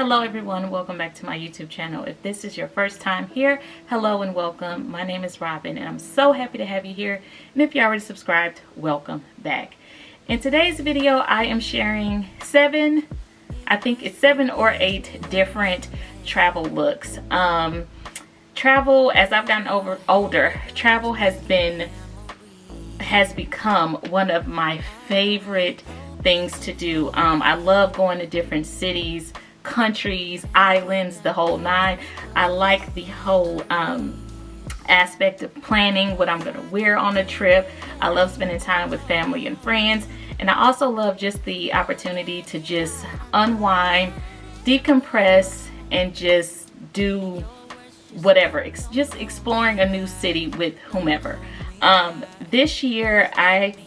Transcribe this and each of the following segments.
Hello everyone, welcome back to my YouTube channel. If this is your first time here, hello and welcome. My name is Robyn and I'm so happy to have you here. And if you already subscribed, welcome back. In today's video, I am sharing seven or eight different travel looks. Travel, as I've gotten older, travel has become one of my favorite things to do. I love going to different cities, countries, islands, the whole nine. I like the whole aspect of planning what I'm gonna wear on a trip. I love spending time with family and friends, and I also love just the opportunity to just unwind, decompress, and just do whatever, just exploring a new city with whomever. This year I've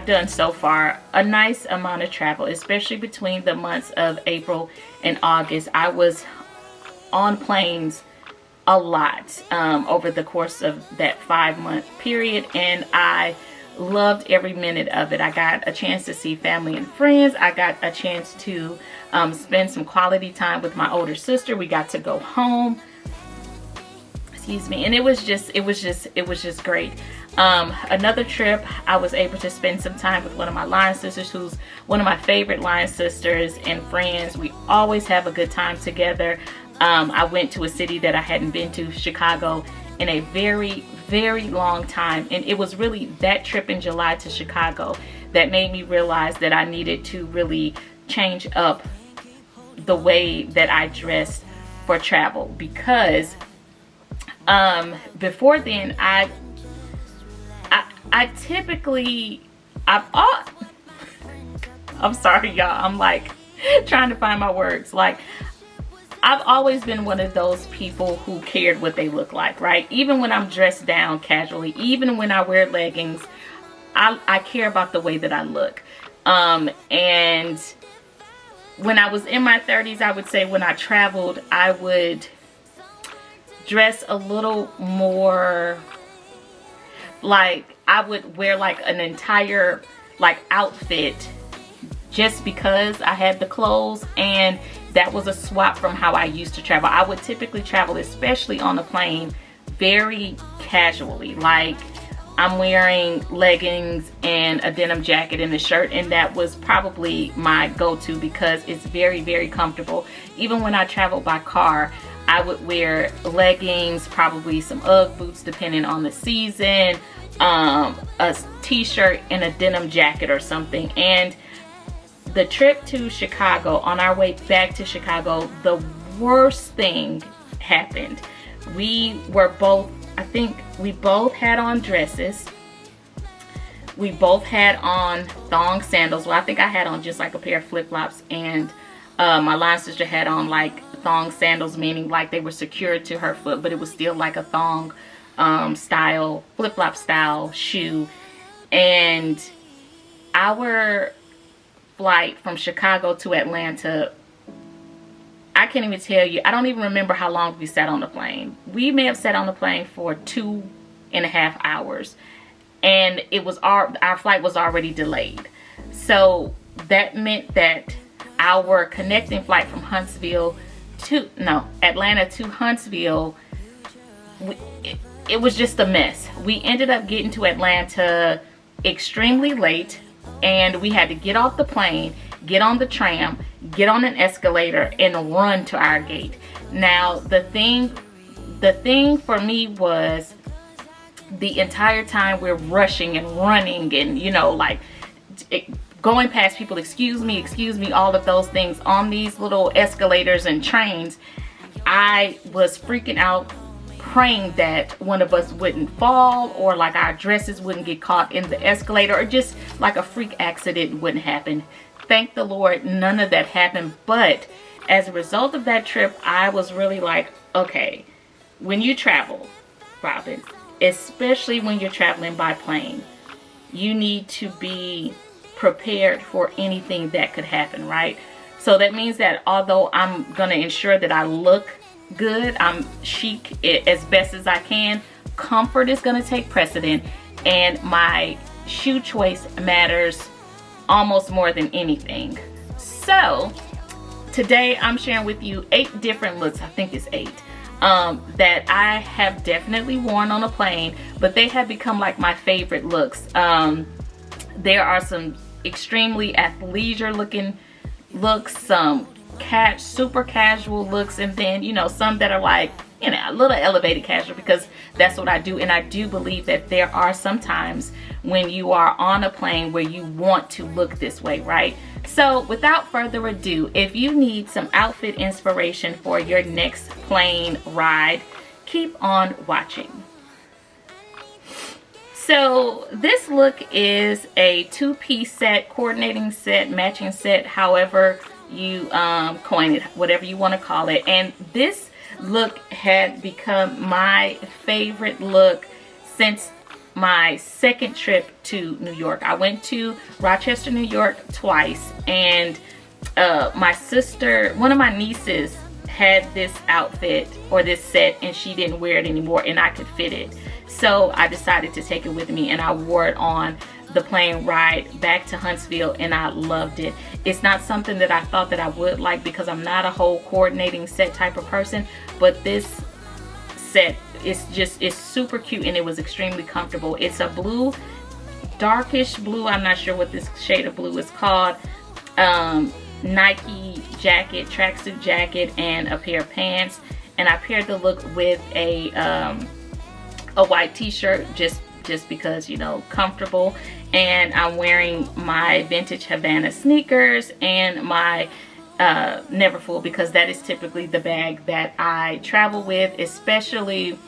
done so far a nice amount of travel, especially between the months of April and August. I was on planes a lot over the course of that 5-month period, and I loved every minute of it. I got a chance to see family and friends. I got a chance to spend some quality time with my older sister. We got to go home, excuse me, and it was just great. Another trip, I was able to spend some time with one of my line sisters, who's one of my favorite line sisters and friends. We always have a good time together. I went to a city that I hadn't been to, Chicago, in a very long time, and it was really that trip in July to Chicago that made me realize that I needed to really change up the way that I dressed for travel, because before then I'm sorry y'all, I'm like trying to find my words. Like, I've always been one of those people who cared what they look like, right? Even when I'm dressed down casually, even when I wear leggings, I care about the way that I look. And when I was in my 30s, I would say when I traveled, I would dress a little more, like I would wear like an entire outfit just because I had the clothes, and that was a swap from how I used to travel. I would typically travel, especially on the plane, very casually. Like, I'm wearing leggings and a denim jacket and a shirt, and that was probably my go-to because it's very comfortable. Even when I travel by car, I would wear leggings, probably some UGG boots depending on the season, a t-shirt and a denim jacket or something. And the trip to Chicago, on our way back to Chicago, the worst thing happened. We were both, I think we both had on dresses. We both had on thong sandals. Well, I think I had on just like a pair of flip-flops, and my line sister had on like thong sandals, meaning like they were secured to her foot, but it was still like a thong style, flip-flop style shoe. And our flight from Chicago to Atlanta, I can't even tell you, I don't even remember how long we sat on the plane. We may have sat on the plane for 2.5 hours, and it was our flight was already delayed. So that meant that our connecting flight from Atlanta to Huntsville, it was just a mess. We ended up getting to Atlanta extremely late, and we had to get off the plane, get on the tram, get on an escalator, and run to our gate. Now, the thing for me was, the entire time we're rushing and running and, you know, like going past people, excuse me, all of those things on these little escalators and trains, I was freaking out, praying that one of us wouldn't fall, or like our dresses wouldn't get caught in the escalator, or just like a freak accident wouldn't happen. Thank the Lord, none of that happened. But as a result of that trip, I was really like, okay, when you travel, Robyn, especially when you're traveling by plane, you need to be prepared for anything that could happen, right? So that means that although I'm gonna ensure that I look good, I'm chic as best as I can, comfort is gonna take precedent, and my shoe choice matters almost more than anything. So today I'm sharing with you 8 different looks. I think it's 8 that I have definitely worn on a plane, but they have become like my favorite looks. There are some extremely athleisure looking looks, some super casual looks, and then, you know, some that are like, you know, a little elevated casual, because that's what I do. And I do believe that there are some times when you are on a plane where you want to look this way, right? So without further ado, if you need some outfit inspiration for your next plane ride, keep on watching. So this look is a 2-piece set, coordinating set, matching set, however you coin it, whatever you want to call it. And this look had become my favorite look since my second trip to New York. I went to Rochester, New York twice, and my sister, one of my nieces, had this outfit or this set, and she didn't wear it anymore, and I could fit it. So I decided to take it with me, and I wore it on the plane ride back to Huntsville, and I loved it. It's not something that I thought that I would like, because I'm not a whole coordinating set type of person, but this set it's super cute, and it was extremely comfortable. It's a blue, darkish blue, I'm not sure what this shade of blue is called, Nike jacket, tracksuit jacket, and a pair of pants. And I paired the look with a white t-shirt, just because, you know, comfortable. And I'm wearing my vintage Havana sneakers and my Neverfull, because that is typically the bag that I travel with, especially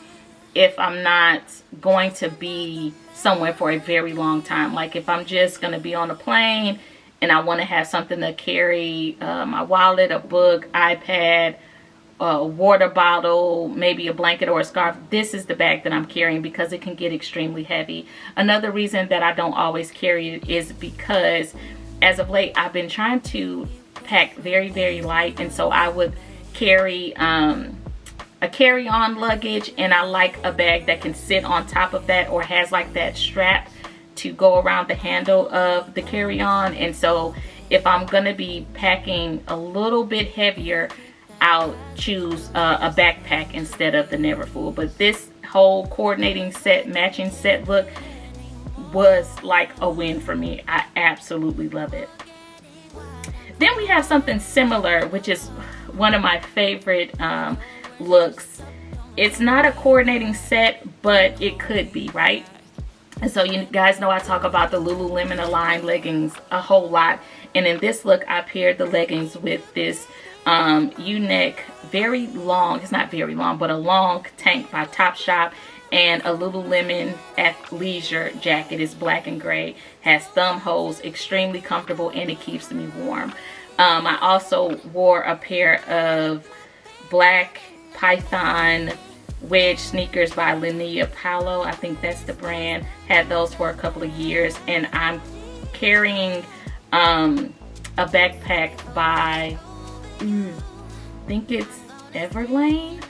if I'm not going to be somewhere for a very long time. Like if I'm just going to be on a plane and I want to have something to carry, my wallet, a book, iPad, a water bottle, maybe a blanket or a scarf, this is the bag that I'm carrying, because it can get extremely heavy. Another reason that I don't always carry it is because as of late I've been trying to pack very, very light, and so I would carry a carry-on luggage, and I like a bag that can sit on top of that or has like that strap to go around the handle of the carry-on. And so if I'm gonna be packing a little bit heavier, I'll choose a backpack instead of the Neverfull. But this whole coordinating set, matching set look was like a win for me. I absolutely love it. Then we have something similar, which is one of my favorite looks. It's not a coordinating set, but it could be, right? And so you guys know I talk about the Lululemon Align leggings a whole lot. And in this look, I paired the leggings with this U-neck, very long, it's not very long, but a long tank by Topshop, and a Lululemon athleisure jacket. Is black and gray, has thumb holes, extremely comfortable, and it keeps me warm. I also wore a pair of black Python wedge sneakers by Linnea Paolo, I think that's the brand. Had those for a couple of years, and I'm carrying a backpack by I think it's Everlane.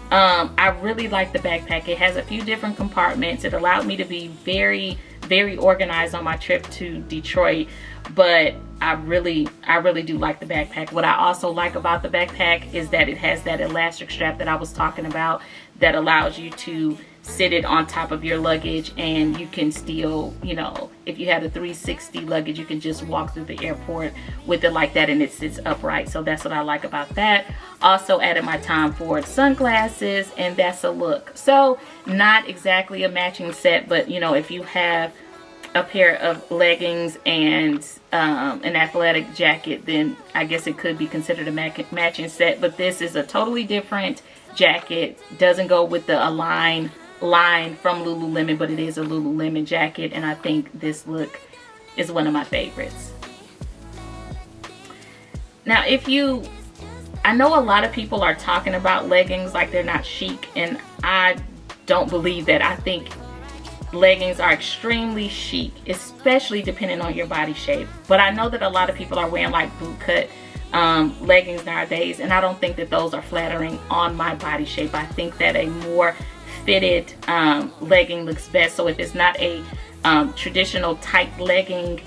I really like the backpack. It has a few different compartments. It allowed me to be very, very organized on my trip to Detroit, but I really do like the backpack. What I also like about the backpack is that it has that elastic strap that I was talking about that allows you to sit it on top of your luggage, and you can still, you know, if you have a 360 luggage, you can just walk through the airport with it like that, and it sits upright. So that's what I like about that. Also added my Tom Ford sunglasses, and that's a look. So not exactly a matching set, but you know, if you have a pair of leggings and an athletic jacket, then I guess it could be considered a matching set. But this is a totally different jacket. Doesn't go with the Align line from Lululemon, but it is a Lululemon jacket, and I think this look is one of my favorites. Now, I know a lot of people are talking about leggings like they're not chic, and I don't believe that. I think leggings are extremely chic, especially depending on your body shape. But I know that a lot of people are wearing like boot cut leggings nowadays, and I don't think that those are flattering on my body shape. I think that a more fitted legging looks best. So if it's not a traditional tight legging,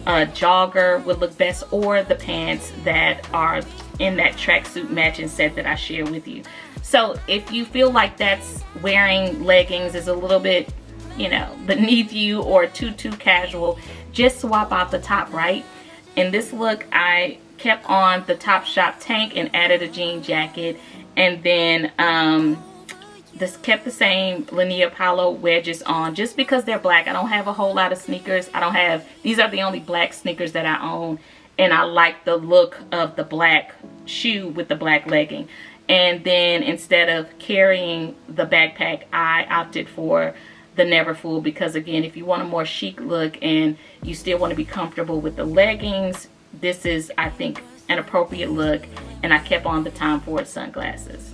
jogger would look best, or the pants that are in that tracksuit matching set that I share with you. So if you feel like that's wearing leggings is a little bit, you know, beneath you or too casual, just swap out the top, right? In this look, I kept on the Topshop Tank and added a jean jacket, and then this kept the same Linea Paulo wedges on just because they're black. I don't have a whole lot of sneakers. These are the only black sneakers that I own, and I like the look of the black shoe with the black legging. And then instead of carrying the backpack, I opted for the Neverfull because, again, if you want a more chic look and you still want to be comfortable with the leggings, this is, I think, an appropriate look. And I kept on the Tom Ford sunglasses.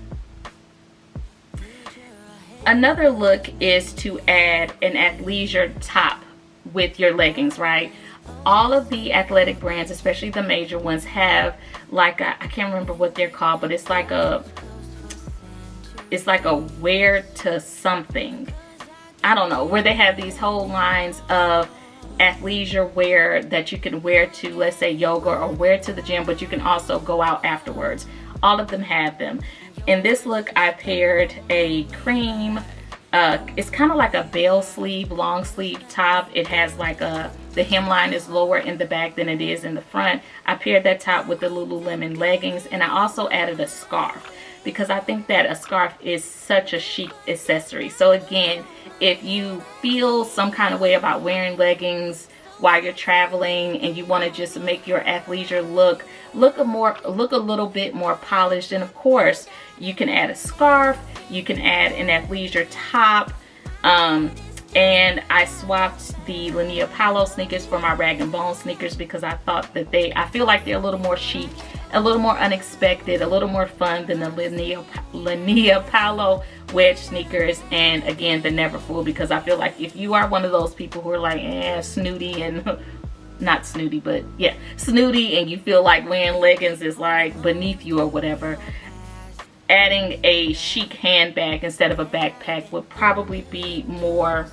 Another look is to add an athleisure top with your leggings, right? All of the athletic brands, especially the major ones, have like a, I can't remember what they're called, but it's like a wear to something. I don't know, where they have these whole lines of athleisure wear that you can wear to, let's say, yoga or wear to the gym, but you can also go out afterwards. All of them have them. In this look, I paired a cream, it's kind of like a bell sleeve, long sleeve top. It has like the hemline is lower in the back than it is in the front. I paired that top with the Lululemon leggings, and I also added a scarf because I think that a scarf is such a chic accessory. So again, if you feel some kind of way about wearing leggings while you're traveling and you want to just make your athleisure look a little bit more polished, and of course you can add a scarf, you can add an athleisure top, and I swapped the Linea Paulo sneakers for my Rag & Bone sneakers because I thought that I feel like they're a little more chic, a little more unexpected, a little more fun than the Linea Paulo wedge sneakers, and again the Neverfull, because I feel like if you are one of those people who are like snooty and not snooty, but yeah, snooty, and you feel like wearing leggings is like beneath you or whatever, adding a chic handbag instead of a backpack would probably be more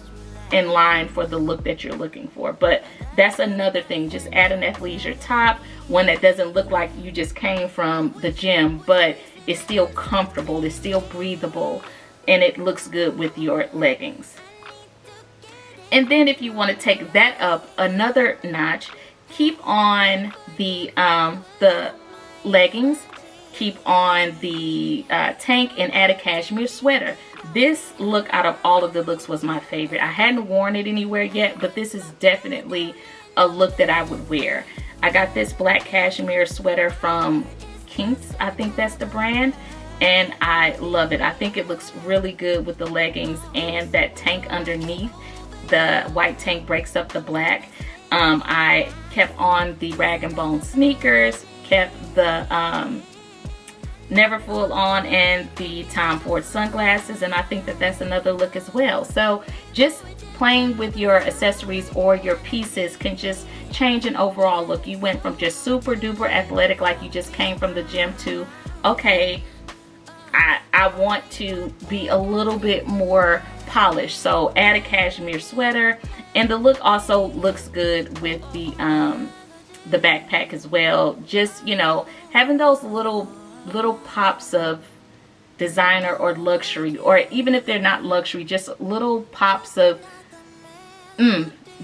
in line for the look that you're looking for. But that's another thing, just add an athleisure top, one that doesn't look like you just came from the gym, but it's still comfortable, it's still breathable, and it looks good with your leggings. And then if you want to take that up another notch, keep on the leggings, keep on the tank, and add a cashmere sweater. This look out of all of the looks was my favorite. I hadn't worn it anywhere yet, but this is definitely a look that I would wear. I got this black cashmere sweater from Kinks, I think that's the brand, and I love it. I think it looks really good with the leggings and that tank underneath. The white tank breaks up the black. I kept on the Rag & Bone sneakers, kept the Neverfull on, and the Tom Ford sunglasses, and I think that that's another look as well. So just playing with your accessories or your pieces can just change an overall look. You went from just super duper athletic like you just came from the gym to, okay, I want to be a little bit more polished, so add a cashmere sweater. And the look also looks good with the backpack as well. Just, you know, having those little pops of designer or luxury, or even if they're not luxury, just little pops of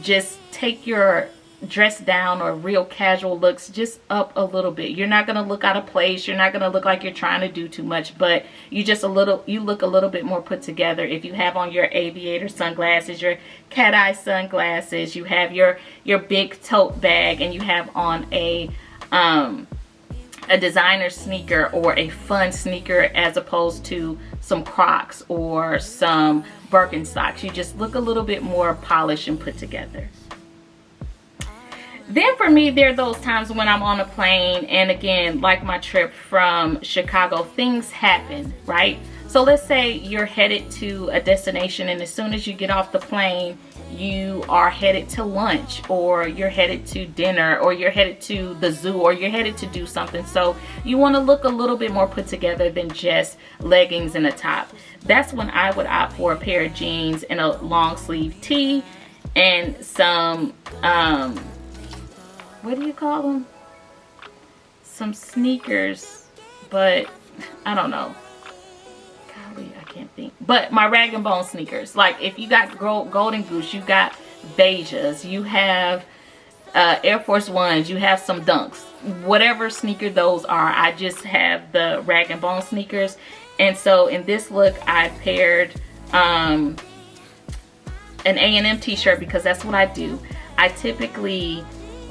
just take your dress down or real casual looks just up a little bit. You're not going to look out of place, you're not going to look like you're trying to do too much, but you look a little bit more put together if you have on your aviator sunglasses, your cat-eye sunglasses, you have your big tote bag, and you have on a designer sneaker or a fun sneaker as opposed to some Crocs or some Birkenstocks. You just look a little bit more polished and put together. Then for me, there are those times when I'm on a plane, and again, like my trip from Chicago, things happen, right? So let's say you're headed to a destination, and as soon as you get off the plane, you are headed to lunch, or you're headed to dinner, or you're headed to the zoo, or you're headed to do something. So you want to look a little bit more put together than just leggings and a top. That's when I would opt for a pair of jeans and a long sleeve tee and some what do you call them? some sneakers, but I don't know. Golly, I can't think. But my Rag & Bone sneakers. Like, if you got Golden Goose, you got Beijas, you have Air Force Ones, you have some Dunks. Whatever sneaker those are, I just have the Rag & Bone sneakers. And so in this look, I paired an A&M t-shirt, because that's what I do. I typically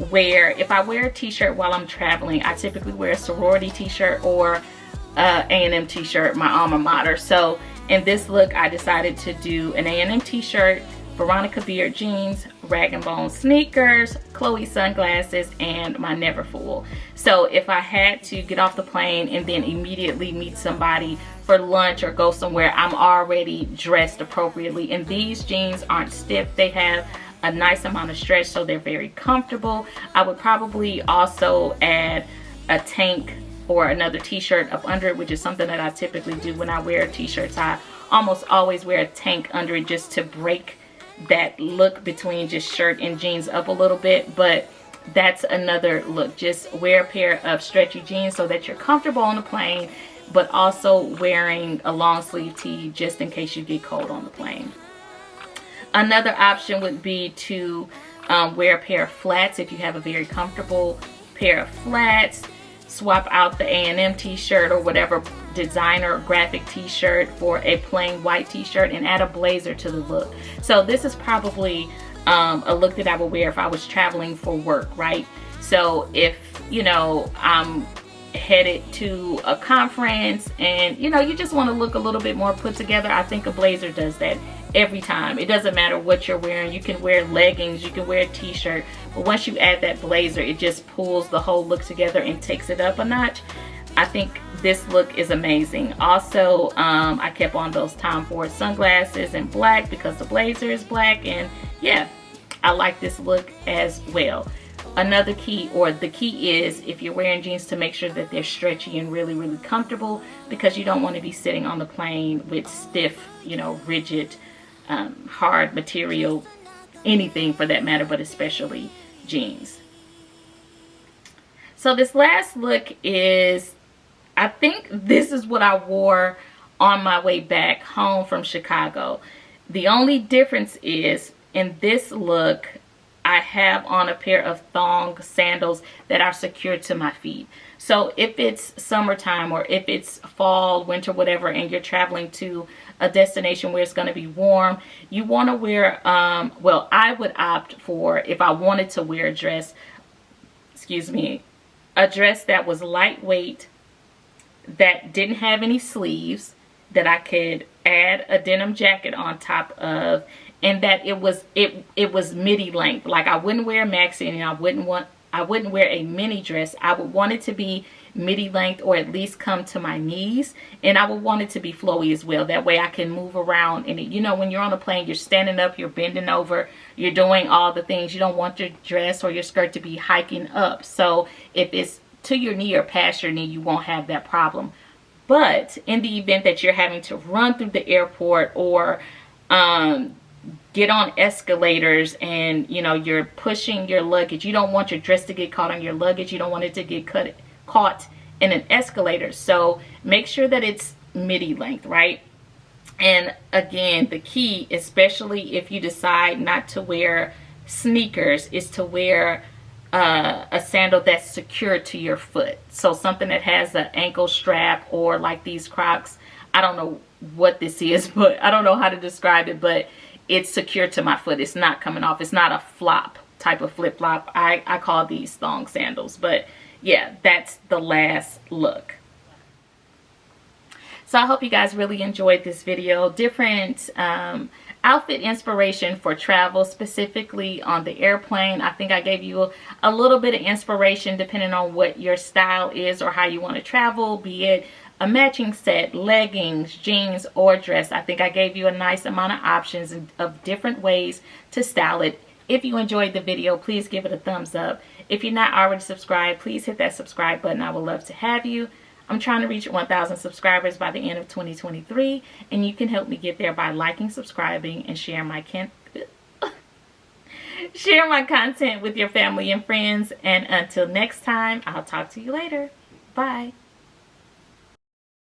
wear, if I wear a t-shirt while I'm traveling, I typically wear a sorority t-shirt or A&M t-shirt, my alma mater. So in this look, I decided to do an A&M t-shirt, Veronica Beard jeans, Rag & Bone sneakers, Chloe sunglasses, and my Neverfull. So if I had to get off the plane and then immediately meet somebody for lunch or go somewhere, I'm already dressed appropriately. And these jeans aren't stiff. They have a nice amount of stretch, so they're very comfortable. I would probably also add a tank or another t-shirt up under it, which is something that I typically do when I wear t-shirts. I almost always wear a tank under it just to break that look between just shirt and jeans up a little bit. But that's another look. Just wear a pair of stretchy jeans so that you're comfortable on the plane, but also wearing a long sleeve tee just in case you get cold on the plane. Another option would be to wear a pair of flats if you have a very comfortable pair of flats. Swap out the A&M t-shirt or whatever designer graphic t-shirt for a plain white t-shirt and add a blazer to the look. So this is probably a look that I would wear if I was traveling for work, right? So if, you know, I'm headed to a conference and, you know, you just want to look a little bit more put together, I think a blazer does that every time. It doesn't matter what you're wearing. You can wear leggings, you can wear a t-shirt, but once you add that blazer, it just pulls the whole look together and takes it up a notch. I think this look is amazing. Also, I kept on those Tom Ford sunglasses in black because the blazer is black, and yeah, I like this look as well. Another key, or the key, is if you're wearing jeans to make sure that they're stretchy and really, really comfortable, because you don't want to be sitting on the plane with stiff, you know, rigid, hard material, anything for that matter, but especially jeans. So this last look is, I think this is what I wore on my way back home from Chicago. The only difference is in this look, I have on a pair of thong sandals that are secured to my feet. So if it's summertime or if it's fall, winter, whatever, and you're traveling to a destination where it's going to be warm, you want to wear, well, I would opt for, if I wanted to wear a dress, a dress that was lightweight, that didn't have any sleeves, that I could add a denim jacket on top of, and that it was midi length. Like, I wouldn't wear a maxi, and I wouldn't wear a mini dress. I would want it to be midi length or at least come to my knees, and I would want it to be flowy as well. That way I can move around in it. You know, when you're on a plane, you're standing up, you're bending over, you're doing all the things. You don't want your dress or your skirt to be hiking up. So if it's to your knee or past your knee, you won't have that problem. But in the event that you're having to run through the airport or get on escalators and, you know, you're pushing your luggage, you don't want your dress to get caught on your luggage, you don't want it to get caught in an escalator. So make sure that it's midi length, right? And again, the key, especially if you decide not to wear sneakers, is to wear a sandal that's secured to your foot. So something that has an ankle strap, or like these Crocs, I don't know what this is, but I don't know how to describe it, but it's secured to my foot. It's not coming off. It's not a flop type of flip-flop. I call these thong sandals. But yeah, that's the last look. So I hope you guys really enjoyed this video. Different outfit inspiration for travel, specifically on the airplane. I think I gave you a little bit of inspiration depending on what your style is or how you want to travel, be it a matching set, leggings, jeans, or dress. I think I gave you a nice amount of options of different ways to style it. If you enjoyed the video, please give it a thumbs up. If you're not already subscribed, please hit that subscribe button. I would love to have you. I'm trying to reach 1,000 subscribers by the end of 2023, and you can help me get there by liking, subscribing, and sharing my content with your family and friends. And until next time, I'll talk to you later. Bye.